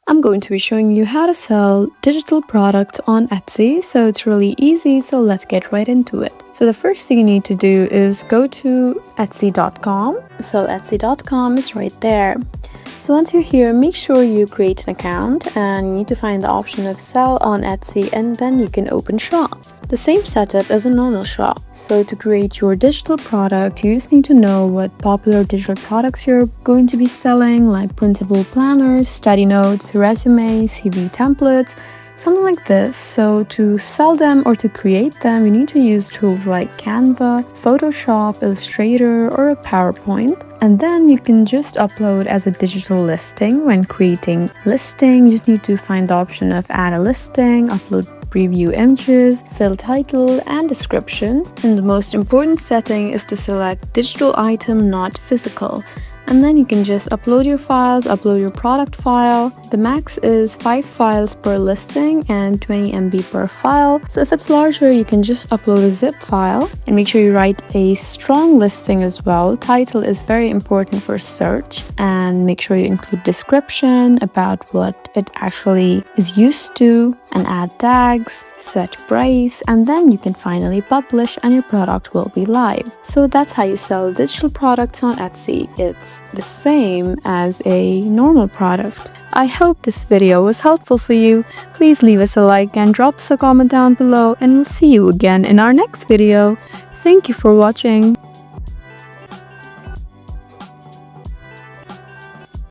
I'm going to be showing you how to sell digital products on Etsy. So it's really easy, so let's get right into it. So the first thing you need to do is go to Etsy.com. So Etsy.com is right there. So once you're here, make sure you create an account and you need to find the option of sell on Etsy, and then you can open shop. The same setup as a normal shop. So to create your digital product, you just need to know what popular digital products you're going to be selling, like printable planners, study notes, resumes, CV templates, something like this. So to sell them or to create them, you need to use tools like Canva, Photoshop, Illustrator, or a PowerPoint. And then you can just upload as a digital listing. When creating listing, you just need to find the option of add a listing, upload preview images, fill title and description. And the most important setting is to select digital item, not physical. And then you can just upload your files, upload your product file. The max is 5 files per listing and 20 MB per file. So if it's larger, you can just upload a zip file, and make sure you write a strong listing as well. Title is very important for search, and make sure you include description about what it actually is used to, and add tags, set price, and then you can finally publish and your product will be live. So that's how you sell digital products on Etsy. It's the same as a normal product. I hope this video was helpful for you. Please leave us a like and drop us a comment down below, and we'll see you again in our next video. Thank you for watching.